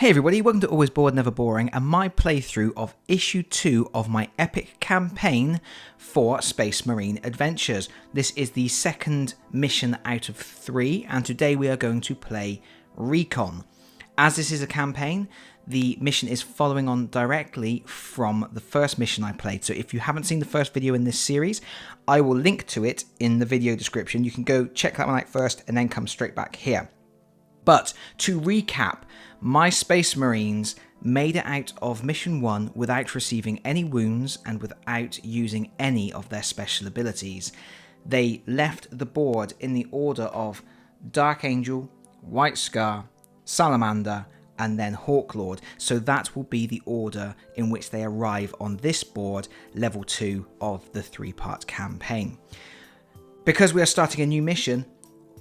Hey everybody, welcome to Always Bored Never Boring and my playthrough of issue 2 of my epic campaign for Space Marine Adventures. This is the second mission out of 3 and today we are going to play Recon. As this is a campaign, the mission is following on directly from the first mission I played. So if you haven't seen the first video in this series, I will link to it in the video description. You can go check that one out first and then come straight back here. But to recap, my Space Marines made it out of Mission 1 without receiving any wounds and without using any of their special abilities. They left the board in the order of Dark Angel, White Scar, Salamander, and then Hawklord. So that will be the order in which they arrive on this board, level 2 of the 3-part campaign. Because we are starting a new mission,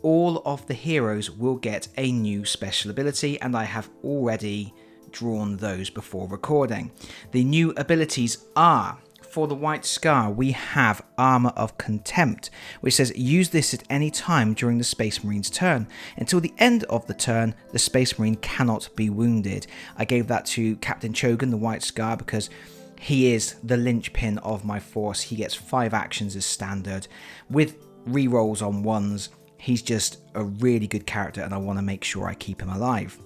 all of the heroes will get a new special ability, and I have already drawn those before recording. The new abilities are, for the White Scar, we have Armor of Contempt, which says use this at any time during the Space Marine's turn. Until the end of the turn, the Space Marine cannot be wounded. I gave that to Captain Chogan, the White Scar, because he is the linchpin of my force. He gets 5 actions as standard. With rerolls on 1s, he's just a really good character and I want to make sure I keep him alive.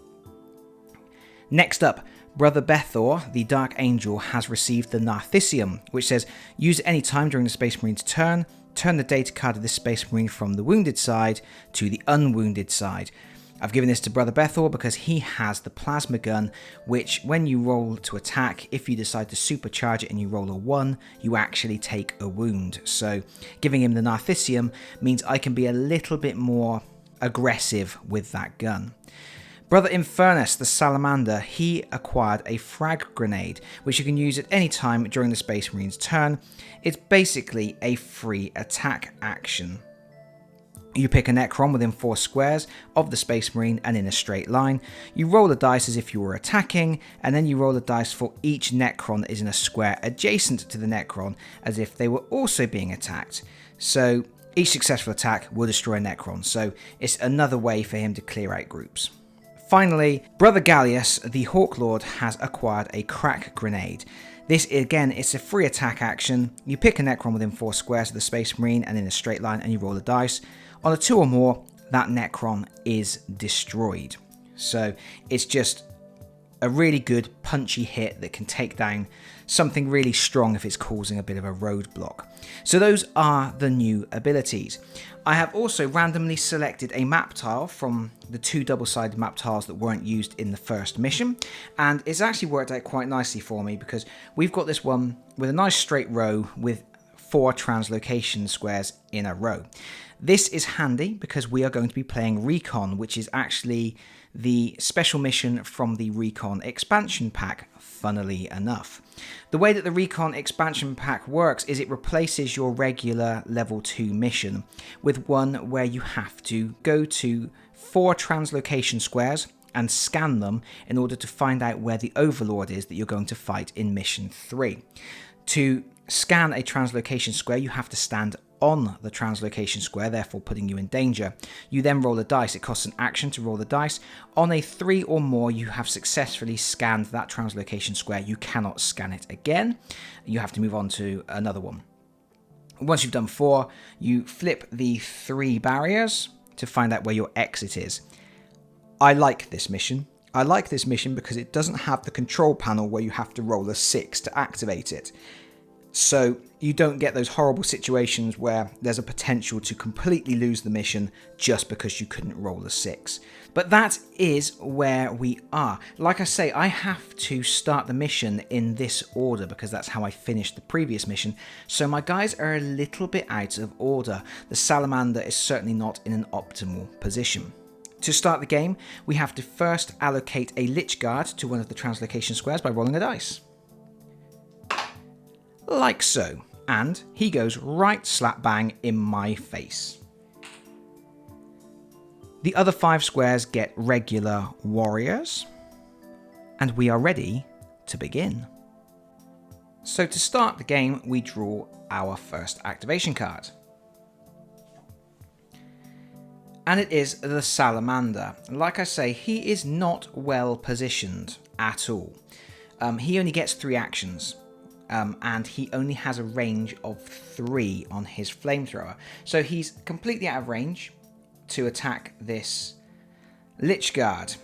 Next up, Brother Bethor, the Dark Angel, has received the Narthisium, which says use it any time during the Space Marine's turn. Turn the data card of this Space Marine from the wounded side to the unwounded side. I've given this to Brother Bethor because he has the plasma gun, which when you roll to attack, if you decide to supercharge it and you roll a 1, you actually take a wound. So giving him the Narthisium means I can be a little bit more aggressive with that gun. Brother Infernus, the Salamander, he acquired a Frag Grenade, which you can use at any time during the Space Marine's turn. It's basically a free attack action. You pick a Necron within 4 squares of the Space Marine and in a straight line. You roll a dice as if you were attacking, and then you roll a dice for each Necron that is in a square adjacent to the Necron as if they were also being attacked. So each successful attack will destroy a Necron, so it's another way for him to clear out groups. Finally, Brother Gallius, the Hawklord, has acquired a Crack Grenade. This, again, it's a free attack action. You pick a Necron within 4 squares of the Space Marine and in a straight line, and you roll a dice. On a 2 or more, that Necron is destroyed. So it's just a really good punchy hit that can take down something really strong if it's causing a bit of a roadblock. So those are the new abilities. I have also randomly selected a map tile from the 2 double-sided map tiles that weren't used in the first mission, and it's actually worked out quite nicely for me because we've got this one with a nice straight row with 4 translocation squares in a row. This is handy because we are going to be playing Recon, which is actually the special mission from the Recon expansion pack, funnily enough. The way that the Recon expansion pack works is it replaces your regular level 2 mission with one where you have to go to 4 translocation squares and scan them in order to find out where the overlord is that you're going to fight in mission 3. To scan a translocation square, you have to stand on the translocation square, therefore putting you in danger. You then roll a dice. It costs an action to roll the dice. On a 3 or more, you have successfully scanned that translocation square. You cannot scan it again. You have to move on to another one. Once you've done 4, you flip the 3 barriers to find out where your exit is. I like this mission. I like this mission because it doesn't have the control panel where you have to roll a 6 to activate it. So you don't get those horrible situations where there's a potential to completely lose the mission just because you couldn't roll a 6. But that is where we are. Like I say, I have to start the mission in this order because that's how I finished the previous mission. So my guys are a little bit out of order. The Salamander is certainly not in an optimal position. To start the game, we have to first allocate a Lich Guard to one of the translocation squares by rolling a dice. Like so, and he goes right slap bang in my face. The other 5 squares get regular warriors, and we are ready to begin. So to start the game, we draw our first activation card. And it is the Salamander. Like I say, he is not well positioned at all. He only gets 3 actions. And he only has a range of 3 on his flamethrower. So he's completely out of range to attack this Lich Guard.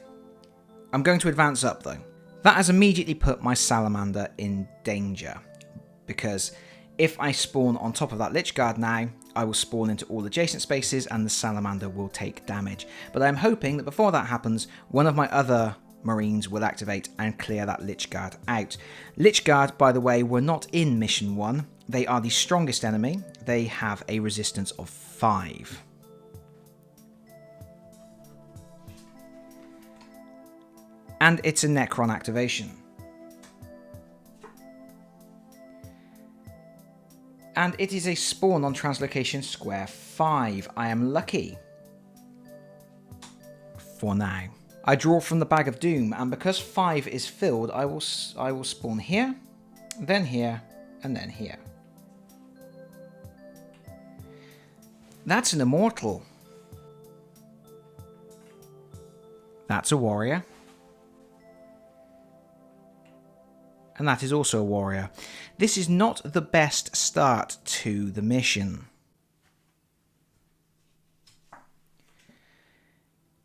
I'm going to advance up though. That has immediately put my Salamander in danger, because if I spawn on top of that Lich Guard now, I will spawn into all adjacent spaces and the Salamander will take damage. But I'm hoping that before that happens, one of my other Marines will activate and clear that Lich Guard out. Lich Guard, by the way, were not in Mission 1. They are the strongest enemy. They have a resistance of 5. And it's a Necron activation. And it is a spawn on translocation square 5. I am lucky. For now. I draw from the Bag of Doom, and because 5 is filled, I will spawn here, and then here. That's an Immortal. That's a Warrior. And that is also a Warrior. This is not the best start to the mission.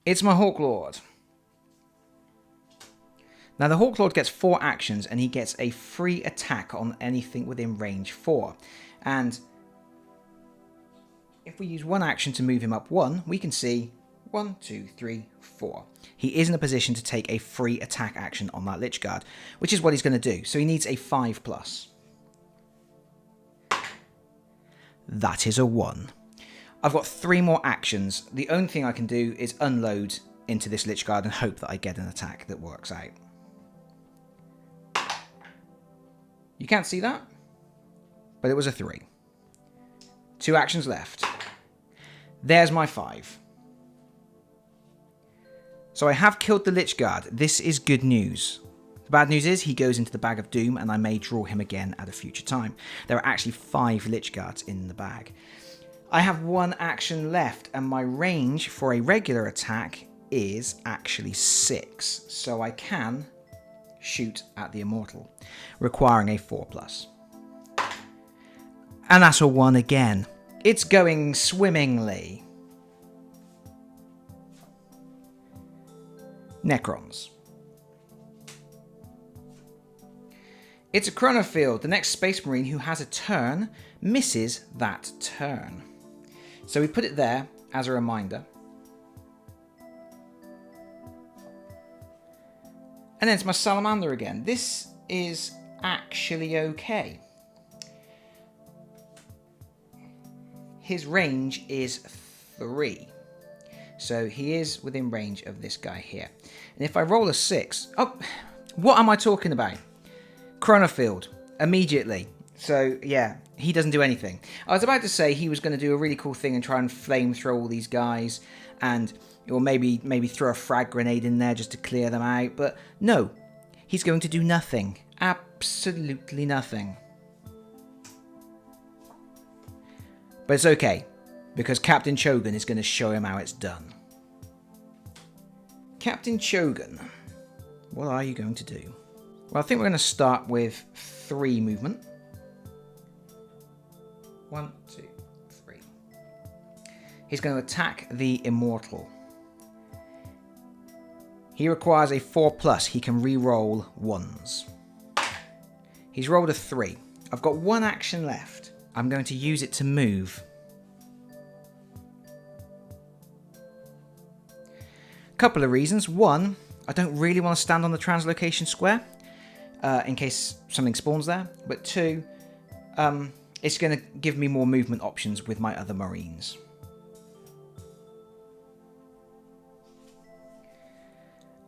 It's my Hawklord. Now the Hawklord gets 4 actions and he gets a free attack on anything within range 4. And if we use 1 action to move him up 1, we can see 1, 2, 3, 4. He is in a position to take a free attack action on that Lich Guard, which is what he's going to do. So he needs a 5+. That is a 1. I've got 3 more actions. The only thing I can do is unload into this Lich Guard and hope that I get an attack that works out. You can't see that, but it was a 3. 2 actions left. There's my 5. So I have killed the Lich Guard. This is good news. The bad news is he goes into the Bag of Doom and I may draw him again at a future time. There are actually 5 Lich Guards in the bag. I have 1 action left and my range for a regular attack is actually 6. So I can shoot at the Immortal, requiring a 4+. And that's a 1 again. It's going swimmingly. Necrons. It's a Chronofield. The next Space Marine who has a turn misses that turn. So we put it there as a reminder. And then it's my Salamander again. This is actually okay. His range is 3. So he is within range of this guy here. And if I roll a 6... Oh, what am I talking about? Chronofield. Immediately. So, yeah, he doesn't do anything. I was about to say he was going to do a really cool thing and try and flame throw all these guys. And, or maybe throw a frag grenade in there just to clear them out. But no, he's going to do nothing. Absolutely nothing. But it's okay, because Captain Chogan is going to show him how it's done. Captain Chogan, what are you going to do? Well, I think we're going to start with 3 movement. 1, 2, 3. He's going to attack the Immortal. He requires a 4+. He can re-roll 1s. He's rolled a 3. I've got 1 action left. I'm going to use it to move. Couple of reasons. 1, I don't really want to stand on the translocation square in case something spawns there. But 2, it's going to give me more movement options with my other Marines.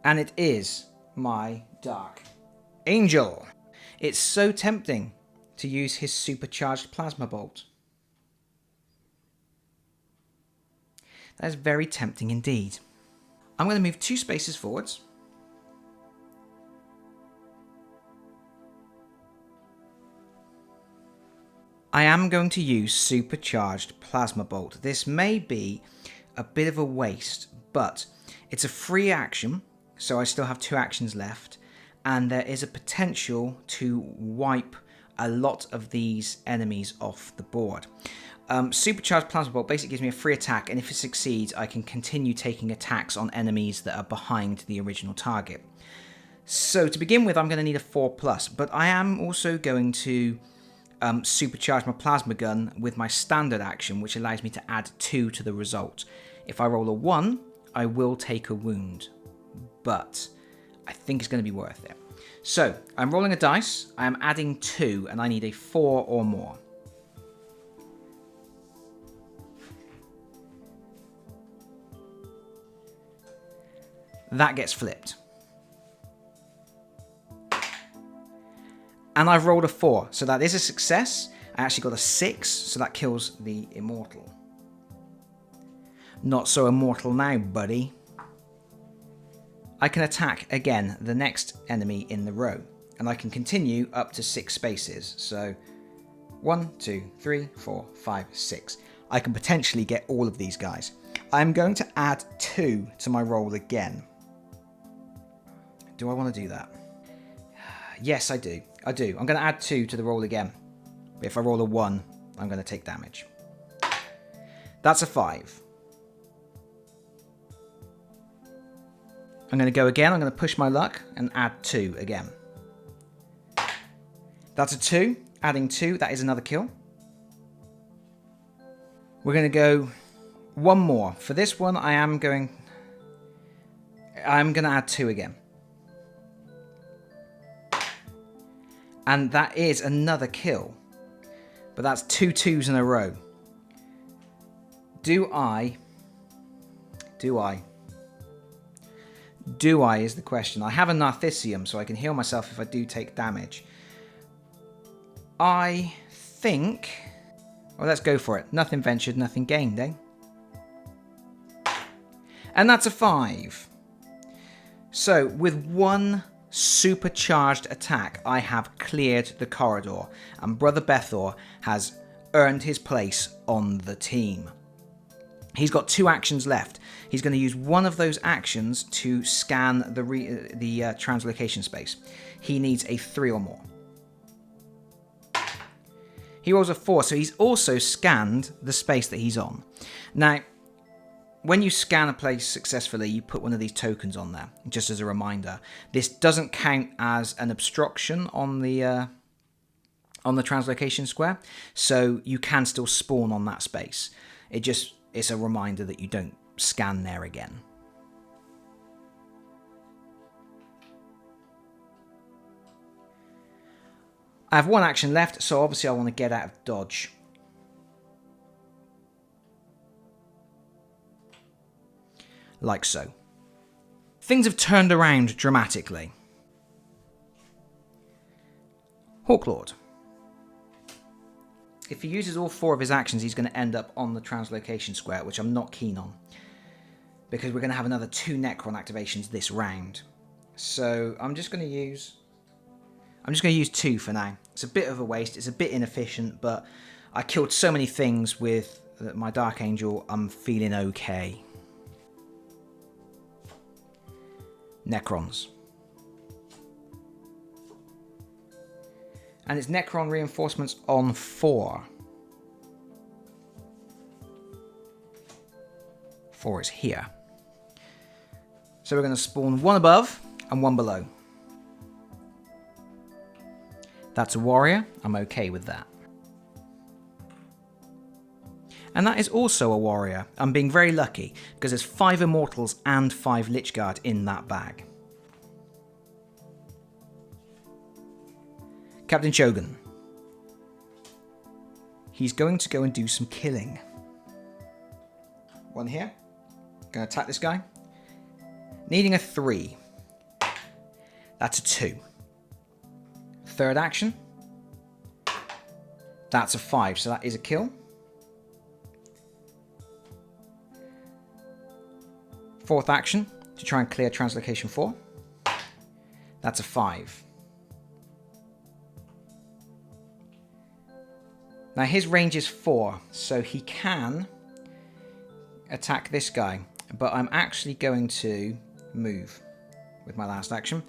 And it is my Dark Angel. It's so tempting to use his Supercharged Plasma Bolt. That is very tempting indeed. I'm going to move 2 spaces forwards. I am going to use Supercharged Plasma Bolt. This may be a bit of a waste, but it's a free action, so I still have 2 actions left, and there is a potential to wipe a lot of these enemies off the board. Supercharged Plasma Bolt basically gives me a free attack, and if it succeeds, I can continue taking attacks on enemies that are behind the original target. So to begin with, I'm going to need a 4+, but I am also going to supercharge my plasma gun with my standard action, which allows me to add 2 to the result. If I roll a 1, I will take a wound, but I think it's going to be worth it. So I'm rolling a dice, I am adding 2, and I need a 4 or more. That gets flipped. And I've rolled a 4, so that is a success. I actually got a 6, so that kills the immortal. Not so immortal now, buddy. I can attack again the next enemy in the row, and I can continue up to 6 spaces. So 1, 2, 3, 4, 5, 6. I can potentially get all of these guys. I'm going to add 2 to my roll again. Do I want to do that? Yes, I do. I'm going to add 2 to the roll again. But if I roll a 1, I'm going to take damage. That's a 5. I'm going to go again. I'm going to push my luck and add 2 again. That's a 2. Adding 2, that is another kill. We're going to go one more. For this one, I'm going to add 2 again. And that is another kill. But that's 2 2s in a row. Do I is the question. I have a Narthisium, so I can heal myself if I do take damage. I think... Well, let's go for it. Nothing ventured, nothing gained, eh? And that's a 5. So, with 1 supercharged attack, I have cleared the corridor, and Brother Bethor has earned his place on the team. He's got 2 actions left. He's going to use one of those actions to scan the translocation space. He needs a 3 or more. He rolls a 4, so he's also scanned the space that he's on. Now, when you scan a place successfully, you put one of these tokens on there, just as a reminder. This doesn't count as an obstruction on the translocation square, so you can still spawn on that space. It's a reminder that you don't scan there again. I have 1 action left, so obviously I want to get out of dodge. Like so. Things have turned around dramatically. Hawklord. If he uses all 4 of his actions, he's going to end up on the translocation square, which I'm not keen on. Because we're going to have another 2 Necron activations this round. So I'm just going to use 2 for now. It's a bit of a waste, it's a bit inefficient, but I killed so many things with my Dark Angel, I'm feeling okay. Necrons. And it's Necron reinforcements on 4. 4 is here. So we're going to spawn 1 above and 1 below. That's a warrior. I'm okay with that. And that is also a warrior. I'm being very lucky because there's 5 immortals and 5 Lichguard in that bag. Captain Shogun. He's going to go and do some killing. 1 here. Going to attack this guy. Needing a 3. That's a 2. 3rd action. That's a 5, so that is a kill. 4th action to try and clear translocation 4. That's a 5. Now his range is 4, so he can attack this guy, but I'm actually going to move with my last action,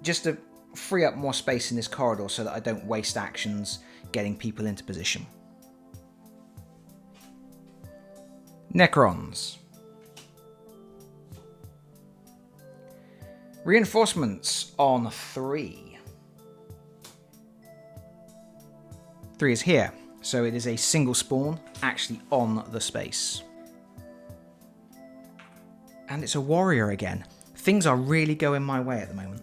just to free up more space in this corridor so that I don't waste actions getting people into position. Necrons. Reinforcements on 3. 3 is here, so it is a single spawn actually on the space. And it's a warrior again. Things are really going my way at the moment.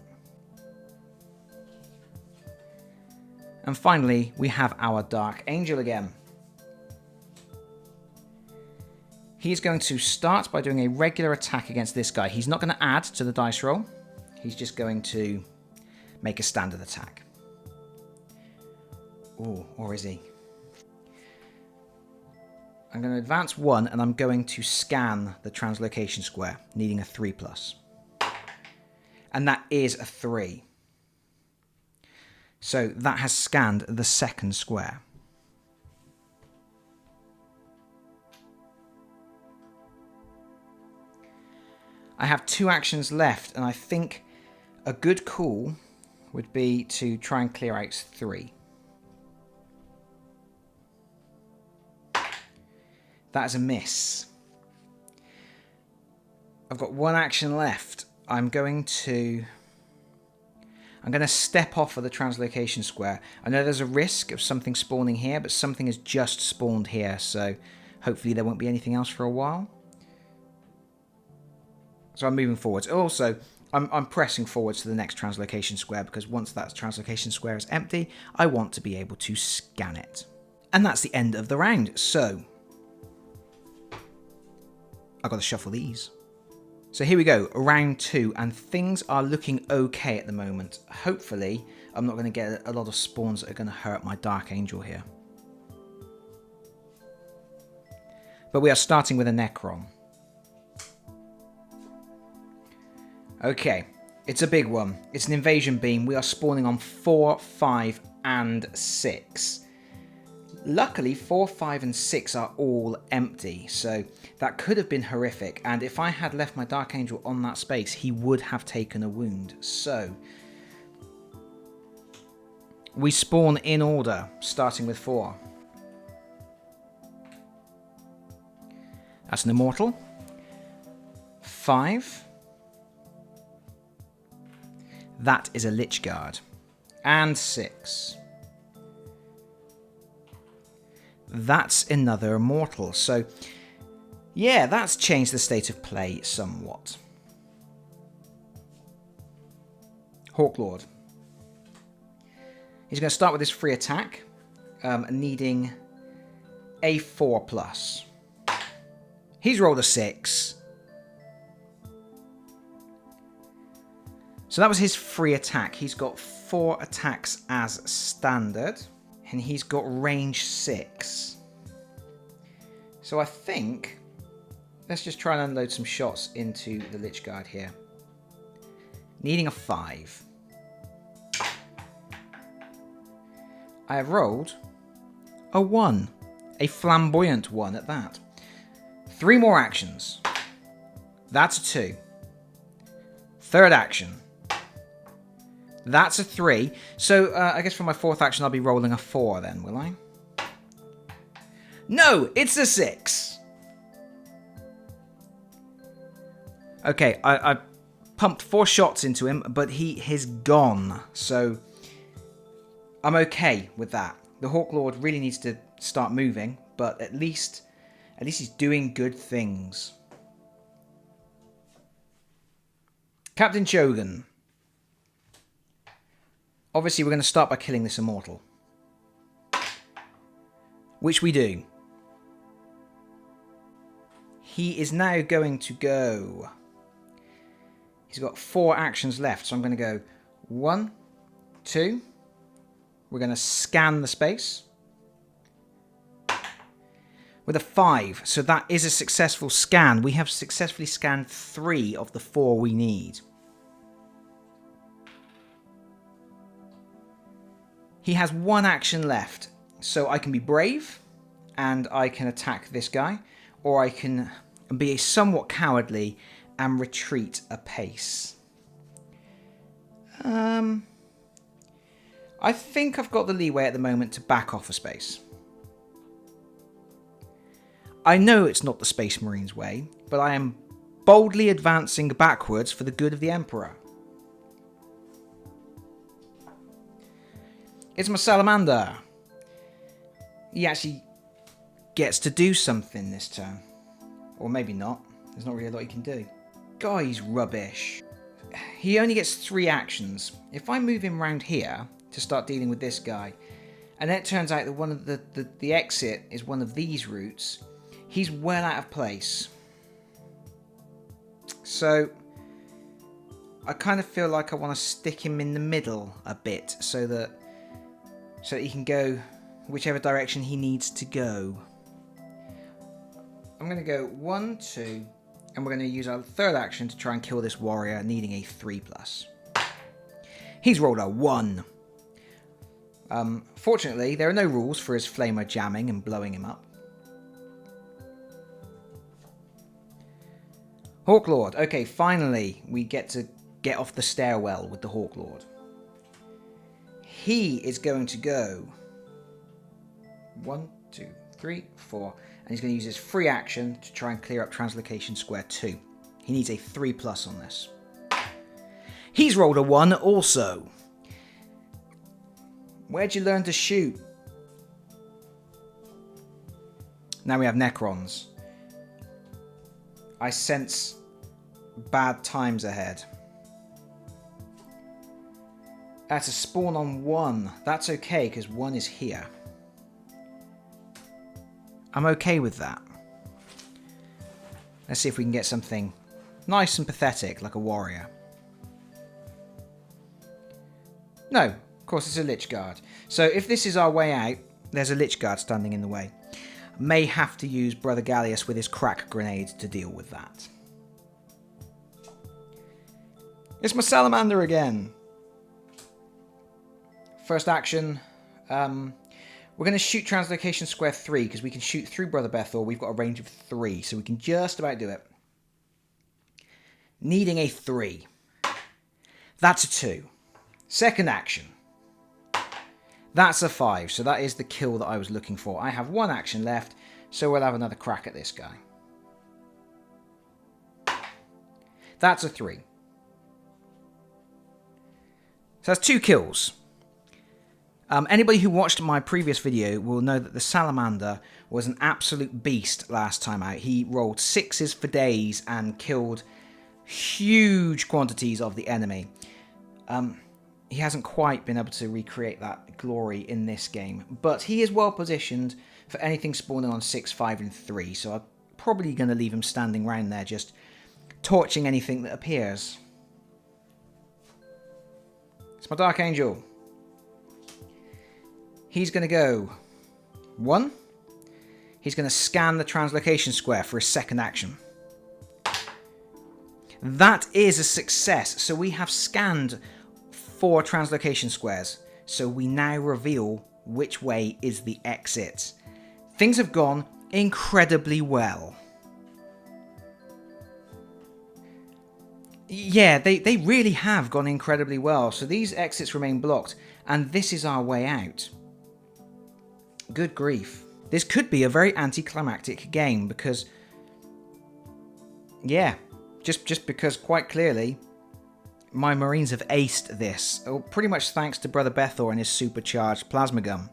And finally, we have our Dark Angel again. He's going to start by doing a regular attack against this guy. He's not going to add to the dice roll. He's just going to make a standard attack. Ooh, or is he? I'm going to advance 1 and I'm going to scan the translocation square, needing a 3+. And that is a 3. So that has scanned the second square. I have 2 actions left, and I think a good call would be to try and clear out 3. That is a miss. I've got 1 action left. I'm going to step off of the translocation square. I know there's a risk of something spawning here, but something has just spawned here, so hopefully there won't be anything else for a while. So I'm moving forwards. Also, I'm pressing forwards to the next translocation square, because once that translocation square is empty, I want to be able to scan it. And that's the end of the round. So I've got to shuffle these. So here we go, round 2, and things are looking okay at the moment. Hopefully, I'm not going to get a lot of spawns that are going to hurt my Dark Angel here. But we are starting with a Necron. Okay, it's a big one. It's an invasion beam. We are spawning on 4, 5, and 6. Luckily, 4, 5, and 6 are all empty, so that could have been horrific. And if I had left my Dark Angel on that space, he would have taken a wound. So we spawn in order, starting with 4. That's an Immortal. 5. That is a Lich Guard. And 6. That's another Immortal. So, yeah, that's changed the state of play somewhat. Hawklord. He's going to start with his free attack, needing a 4+. He's rolled a 6. So that was his free attack. He's got 4 attacks as standard. And he's got range 6. So I think, let's just try and unload some shots into the Lich Guard here. Needing a 5. I have rolled a 1. A flamboyant 1 at that. 3 more actions. That's a 2. Third action. That's a 3. So, I guess for my 4th action, I'll be rolling a 4 then, will I? No! It's a 6! Okay, I pumped 4 shots into him, but he is gone. So, I'm okay with that. The Hawklord really needs to start moving, but at least he's doing good things. Captain Shogun. Obviously, we're going to start by killing this Immortal. Which we do. He is now going to go. He's got 4 actions left, so I'm going to go 1, 2. We're going to scan the space. With a 5, so that is a successful scan. We have successfully scanned 3 of the 4 we need. He has 1 action left, so I can be brave, and I can attack this guy, or I can and be somewhat cowardly and retreat a pace. I think I've got the leeway at the moment to back off a space. I know it's not the Space Marines way, but I am boldly advancing backwards for the good of the Emperor. It's my Salamander. He actually gets to do something this turn. Or maybe not. There's not really a lot he can do. God, he's rubbish. He only gets 3 actions. If I move him round here to start dealing with this guy, and then it turns out that one of the exit is one of these routes, he's well out of place. So I kind of feel like I want to stick him in the middle a bit so that he can go whichever direction he needs to go. I'm going to go 1, 2, and we're going to use our third action to try and kill this warrior, needing a 3+. He's rolled a 1. Fortunately, there are no rules for his flamer jamming and blowing him up. Hawklord. Okay, finally we get to get off the stairwell with the Hawklord. He is going to go 1, 2, 3, 4, and he's going to use his free action to try and clear up translocation square 2. He needs a 3+ on this. He's rolled a 1 also. Where'd you learn to shoot? Now we have Necrons. I sense bad times ahead. That's a spawn on 1. That's okay, because 1 is here. I'm okay with that. Let's see if we can get something nice and pathetic, like a warrior. No, of course it's a Lich Guard. So if this is our way out, there's a Lich Guard standing in the way. May have to use Brother Gallius with his Frag Grenade to deal with that. It's my Salamander again. First action, we're going to shoot translocation square 3 because we can shoot through Brother Bethor. We've got a range of 3, so we can just about do it. Needing a 3. That's a 2. Second action. That's a 5, so that is the kill that I was looking for. I have 1 action left, so we'll have another crack at this guy. That's a 3. So that's 2 kills. Anybody who watched my previous video will know that the Salamander was an absolute beast last time out. He rolled 6s for days and killed huge quantities of the enemy. He hasn't quite been able to recreate that glory in this game, but he is well positioned for anything spawning on 6, 5 and 3, so I'm probably going to leave him standing around there just torching anything that appears. It's my Dark Angel. He's going to go 1. He's going to scan the translocation square for his second action. That is a success. So we have scanned 4 translocation squares. So we now reveal which way is the exit. Things have gone incredibly well. Yeah, they really have gone incredibly well. So these exits remain blocked, and this is our way out. Good grief. This could be a very anticlimactic game because, yeah, just because quite clearly my Marines have aced this. Pretty much thanks to Brother Bethor and his supercharged plasma gun.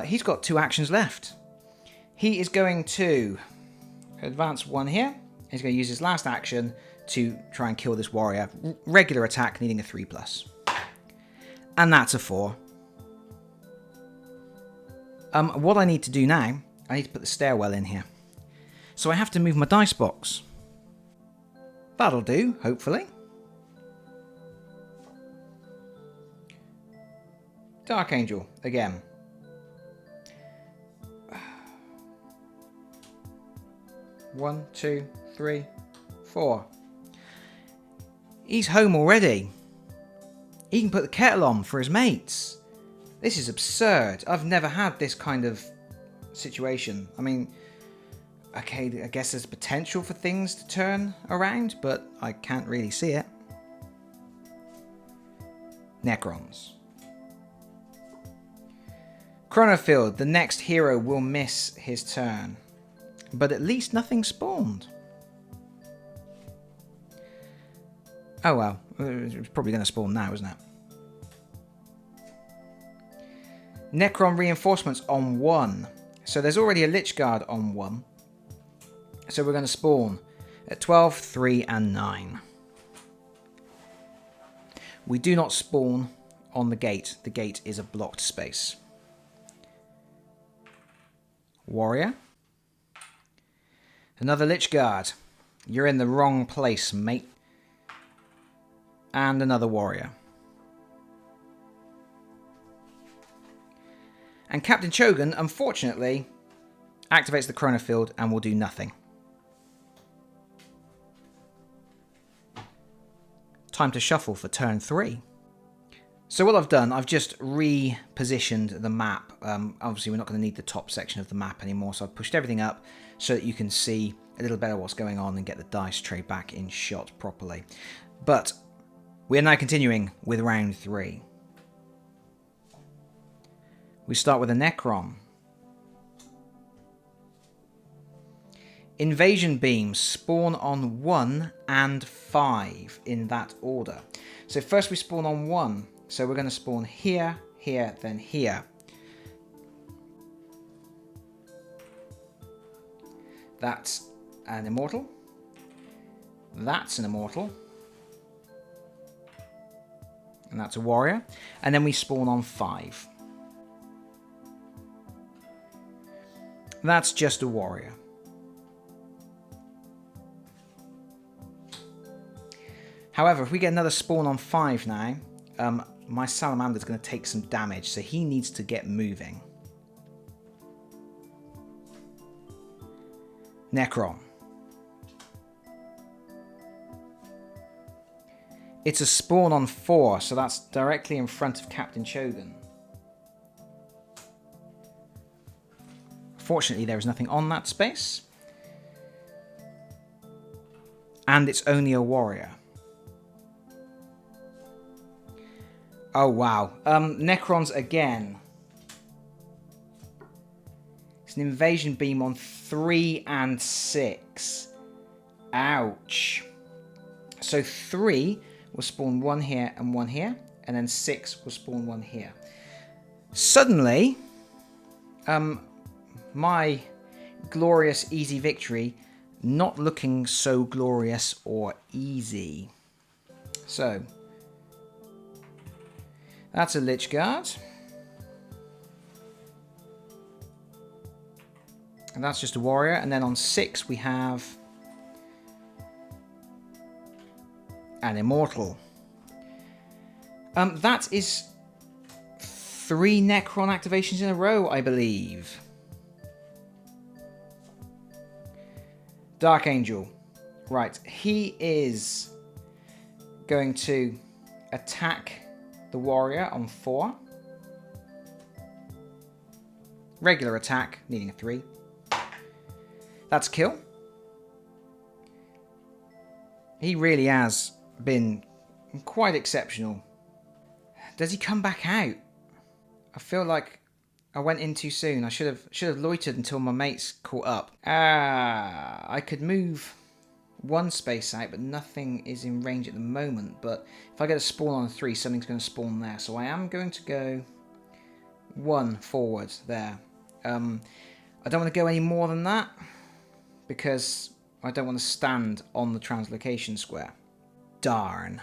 He's got 2 actions left. He is going to advance 1 here. He's going to use his last action to try and kill this warrior. Regular attack needing a 3+. And that's a 4. What I need to do now, I need to put the stairwell in here. So I have to move my dice box. That'll do, hopefully. Dark Angel, again. One, 2, 3, 4. He's home already. He can put the kettle on for his mates. This is absurd. I've never had this kind of situation. I mean, Okay, I guess there's potential for things to turn around, but I can't really see it. Necrons. Chronofield, the next hero will miss his turn. But at least nothing spawned. Oh well, it's probably going to spawn now, isn't it? Necron reinforcements on 1. So there's already a Lich Guard on 1. So we're going to spawn at 12, 3 and 9. We do not spawn on the gate. The gate is a blocked space. Warrior. Another Lich Guard. You're in the wrong place, mate. And another warrior. And Captain Chogan, unfortunately, activates the Chronofield and will do nothing. Time to shuffle for turn 3. So what I've done, I've just repositioned the map. Obviously, we're not going to need the top section of the map anymore, so I've pushed everything up so that you can see a little better what's going on and get the dice tray back in shot properly. But we are now continuing with round 3. We start with a Necron. Invasion beams spawn on 1 and 5 in that order. So first we spawn on 1. So we're going to spawn here, here, then here. That's an immortal. That's an immortal. And that's a warrior. And then we spawn on 5. That's just a warrior. However, if we get another spawn on 5 now, my Salamander's going to take some damage, so he needs to get moving. Necron. It's a spawn on 4, so that's directly in front of Captain Chogan. Fortunately, there is nothing on that space. And it's only a warrior. Oh, wow. Necrons again. It's an invasion beam on 3 and 6. Ouch. So 3 will spawn 1 here and 1 here. And then 6 will spawn 1 here. Suddenly, my glorious easy victory not looking so glorious or easy. So that's a Lich Guard. And that's just a warrior. And then on 6 we have an immortal. That is 3 Necron activations in a row, I believe. Dark Angel. Right, he is going to attack the warrior on 4. Regular attack, needing a 3. That's kill. He really has been quite exceptional. Does he come back out? I feel like I went in too soon. I should have loitered until my mates caught up. I could move 1 space out, but nothing is in range at the moment. But if I get a spawn on 3, something's going to spawn there. So I am going to go 1 forward there. I don't want to go any more than that because I don't want to stand on the translocation square. Darn.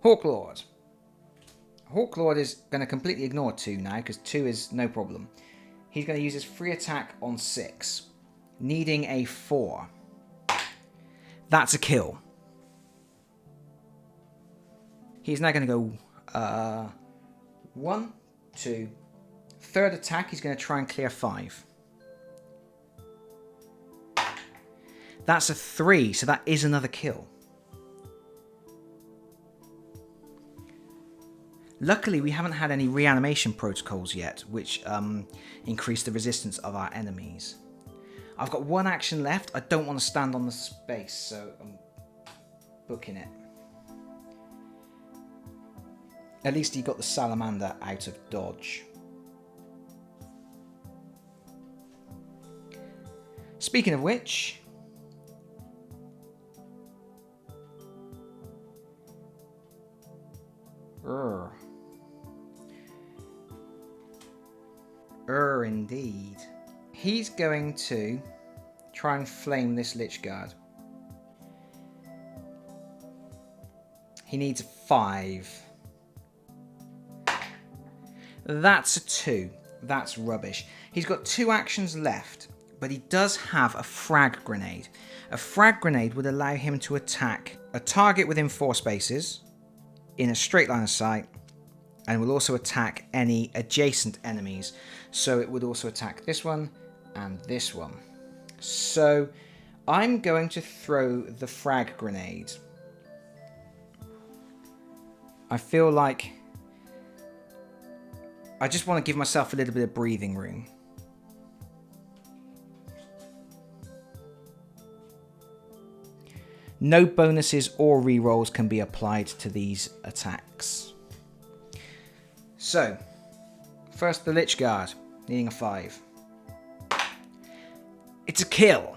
Hawklord. Hawklord is going to completely ignore 2 now because 2 is no problem. He's going to use his free attack on 6, needing a 4. That's a kill. He's now going to go 1, 2. Third attack, he's going to try and clear 5. That's a 3, so that is another kill. Luckily, we haven't had any reanimation protocols yet, which increase the resistance of our enemies. I've got one action left. I don't want to stand on the space, so I'm booking it. At least he got the salamander out of dodge. Speaking of which... Indeed. He's going to try and flame this Lich Guard. He needs 5. That's a 2. That's rubbish. He's got 2 actions left, but he does have a Frag Grenade. A Frag Grenade would allow him to attack a target within 4 spaces, in a straight line of sight, and will also attack any adjacent enemies. So it would also attack this one and this one. So I'm going to throw the Frag Grenade. I feel like I just want to give myself a little bit of breathing room. No bonuses or rerolls can be applied to these attacks. So, first the Lich Guard, needing a 5. It's a kill.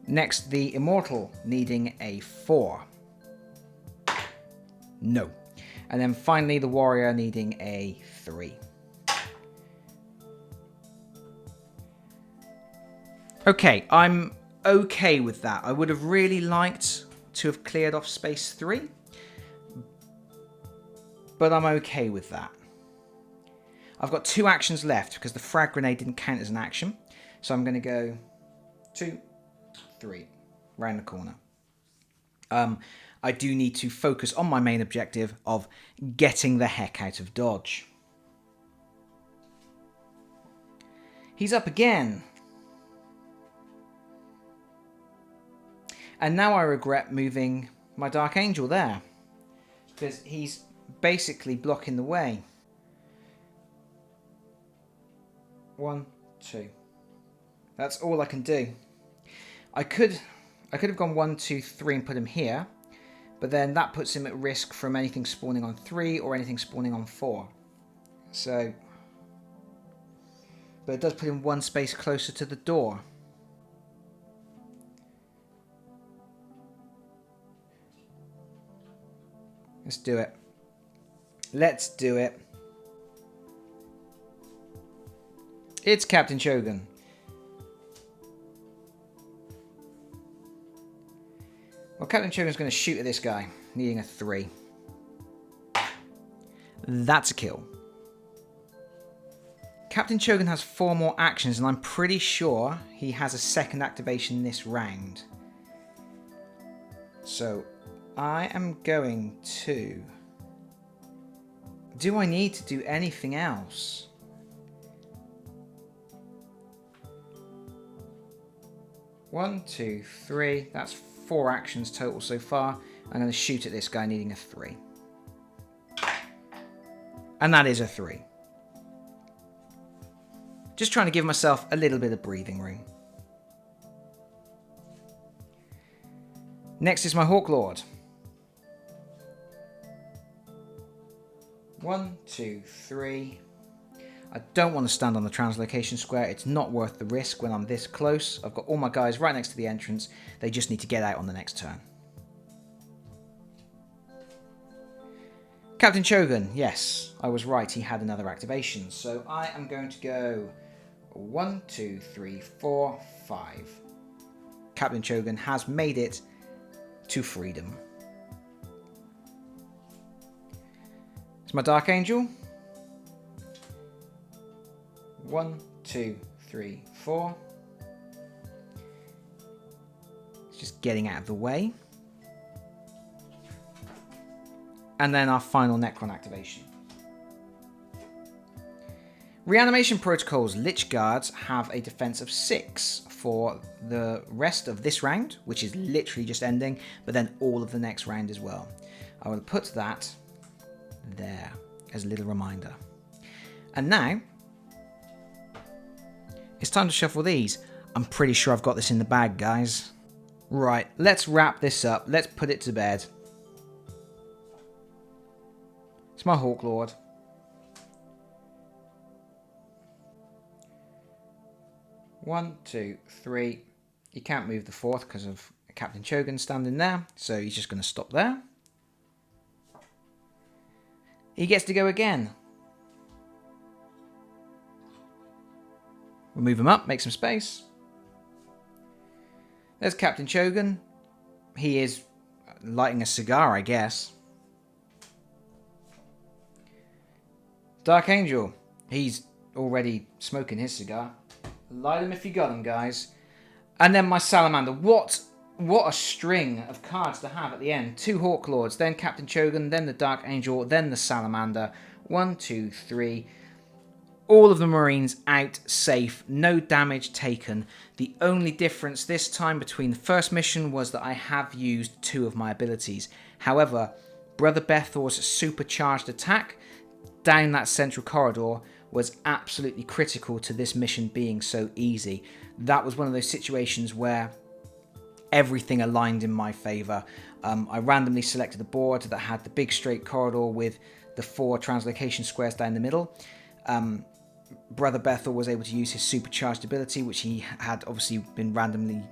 Next, the Immortal, needing a 4. No. And then finally the Warrior, needing a 3. Okay, I'm okay with that. I would have really liked to have cleared off space 3. But I'm okay with that. I've got 2 actions left because the Frag Grenade didn't count as an action. So I'm going to go 2, 3, round the corner. I do need to focus on my main objective of getting the heck out of dodge. He's up again. And now I regret moving my Dark Angel there, because he's basically blocking the way. 1, 2. That's all I can do. I could have gone 1, 2, 3 and put him here, but then that puts him at risk from anything spawning on 3 or anything spawning on 4. So, but it does put him 1 space closer to the door. Let's do it. Let's do it. It's Captain Shogun. Well, Captain Shogun's going to shoot at this guy, needing a 3. That's a kill. Captain Shogun has 4 more actions, and I'm pretty sure he has a second activation this round. So I am going to... Do I need to do anything else? One, 2, 3. That's 4 actions total so far. I'm going to shoot at this guy needing a 3. And that is a 3. Just trying to give myself a little bit of breathing room. Next is my Hawk Lord. 1, 2, 3. I don't want to stand on the translocation square. It's not worth the risk when I'm this close. I've got all my guys right next to the entrance. They just need to get out on the next turn. Captain Shogun, yes, I was right. He had another activation. So I am going to go 1, 2, 3, 4, 5. Captain Shogun has made it to freedom. It's my Dark Angel. 1, 2, 3, 4. It's just getting out of the way. And then our final Necron activation. Reanimation protocols. Lich Guards have a defense of 6 for the rest of this round, which is literally just ending, but then all of the next round as well. I will put that there as a little reminder. And now, it's time to shuffle these. I'm pretty sure I've got this in the bag, guys. Right, let's wrap this up. Let's put it to bed. It's my Hawklord. One, two, three. You can't move the fourth because of Captain Chogan standing there, so he's just going to stop there. He gets to go again. We'll move him up, make some space. There's Captain Chogan. He is lighting a cigar, I guess. Dark Angel. He's already smoking his cigar. Light him if you got him, guys. And then my Salamander. What a string of cards to have at the end. 2 Hawklords, then Captain Chogan, then the Dark Angel, then the Salamander. 1, 2, 3. All of the Marines out safe, no damage taken. The only difference this time between the first mission was that I have used 2 of my abilities. However, Brother Bethor's supercharged attack down that central corridor was absolutely critical to this mission being so easy. That was one of those situations where everything aligned in my favour. I randomly selected a board that had the big straight corridor with the 4 translocation squares down the middle. Brother Bethor was able to use his supercharged ability, which he had obviously been randomly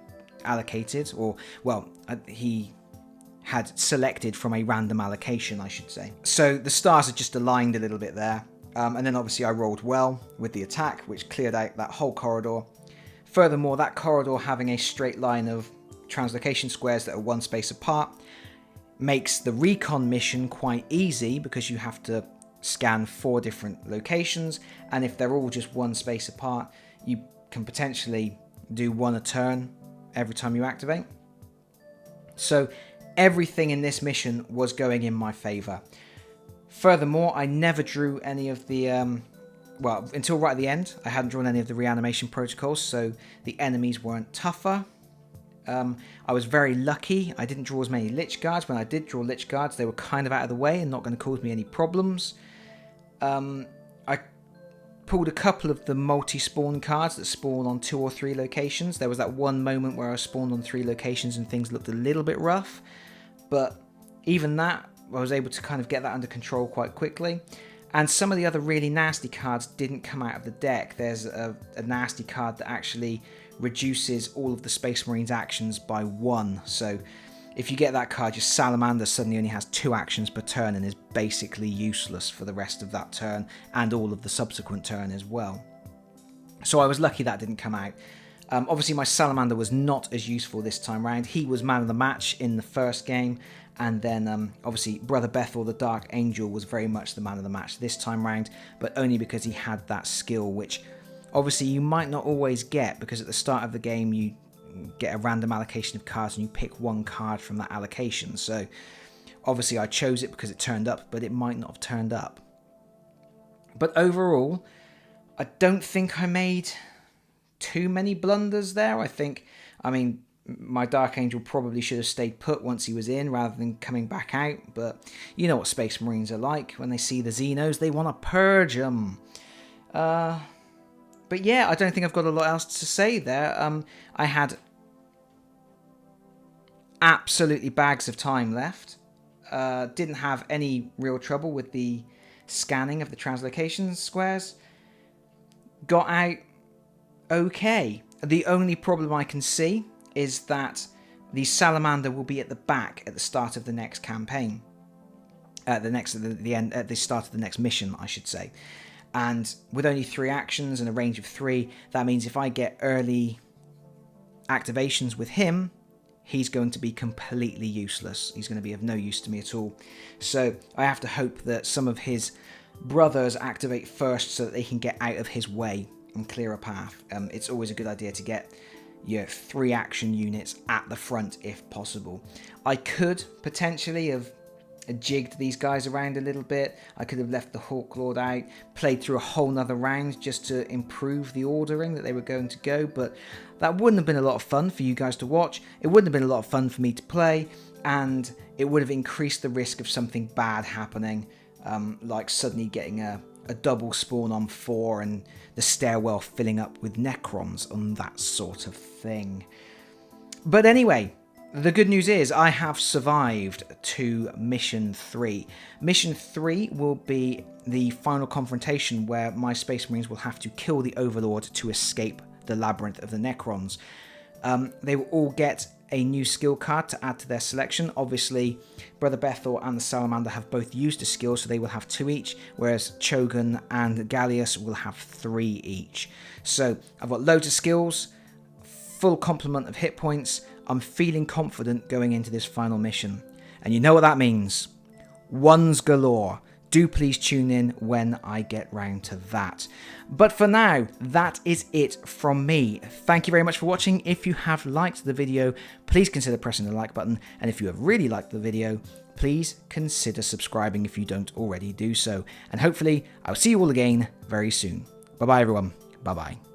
allocated, or, well, he had selected from a random allocation, I should say. So the stars had just aligned a little bit there. And then obviously I rolled well with the attack, which cleared out that whole corridor. Furthermore, that corridor having a straight line of translocation squares that are 1 space apart makes the Recon mission quite easy, because you have to scan 4 different locations, and if they're all just 1 space apart, you can potentially do 1 a turn every time you activate. So everything in this mission was going in my favour. Furthermore, I never drew any of the well, until right at the end, I hadn't drawn any of the reanimation protocols, so the enemies weren't tougher. I was very lucky. I didn't draw as many Lich Guards. When I did draw Lich Guards, they were kind of out of the way and not going to cause me any problems. I pulled a couple of the multi-spawn cards that spawn on 2 or 3 locations. There was that one moment where I spawned on 3 locations and things looked a little bit rough, but even that, I was able to kind of get that under control quite quickly. And some of the other really nasty cards didn't come out of the deck. There's a nasty card that actually reduces all of the Space Marines actions by 1. So if you get that card, your Salamander suddenly only has 2 actions per turn and is basically useless for the rest of that turn and all of the subsequent turn as well. So I was lucky that didn't come out. Obviously my Salamander was not as useful this time round. He was man of the match in the first game, and then obviously Brother Bethor the Dark Angel was very much the man of the match this time round, but only because he had that skill, which obviously you might not always get, because at the start of the game you get a random allocation of cards and you pick 1 card from that allocation. So obviously I chose it because it turned up, but it might not have turned up. But overall, I don't think I made too many blunders there. I mean, my Dark Angel probably should have stayed put once he was in rather than coming back out, but you know what Space Marines are like. When they see the Xenos, they want to purge them. But yeah, I don't think I've got a lot else to say there. I had absolutely bags of time left. Didn't have any real trouble with the scanning of the translocation squares. Got out okay. The only problem I can see is that the Salamander will be at the back at the start of the next campaign. At the start of the next mission, I should say. And with only 3 actions and a range of 3, that means if I get early activations with him, he's going to be completely useless. He's going to be of no use to me at all. So I have to hope that some of his brothers activate first so that they can get out of his way and clear a path. It's always a good idea to get your 3 action units at the front if possible. I could potentially have jigged these guys around a little bit. I could have left the Hawklord out, played through a whole nother round just to improve the ordering that they were going to go, but that wouldn't have been a lot of fun for you guys to watch. It wouldn't have been a lot of fun for me to play, and it would have increased the risk of something bad happening, like suddenly getting a double spawn on 4 and the stairwell filling up with Necrons and that sort of thing. But anyway, the good news is I have survived to Mission 3. Mission 3 will be the final confrontation where my Space Marines will have to kill the Overlord to escape the Labyrinth of the Necrons. They will all get a new skill card to add to their selection. Obviously, Brother Bethor and the Salamander have both used a skill, so they will have 2 each, whereas Chogan and Gallius will have 3 each. So I've got loads of skills, full complement of hit points. I'm feeling confident going into this final mission. And you know what that means. Ones galore. Do please tune in when I get round to that. But for now, that is it from me. Thank you very much for watching. If you have liked the video, please consider pressing the like button. And if you have really liked the video, please consider subscribing if you don't already do so. And hopefully, I'll see you all again very soon. Bye-bye, everyone. Bye-bye.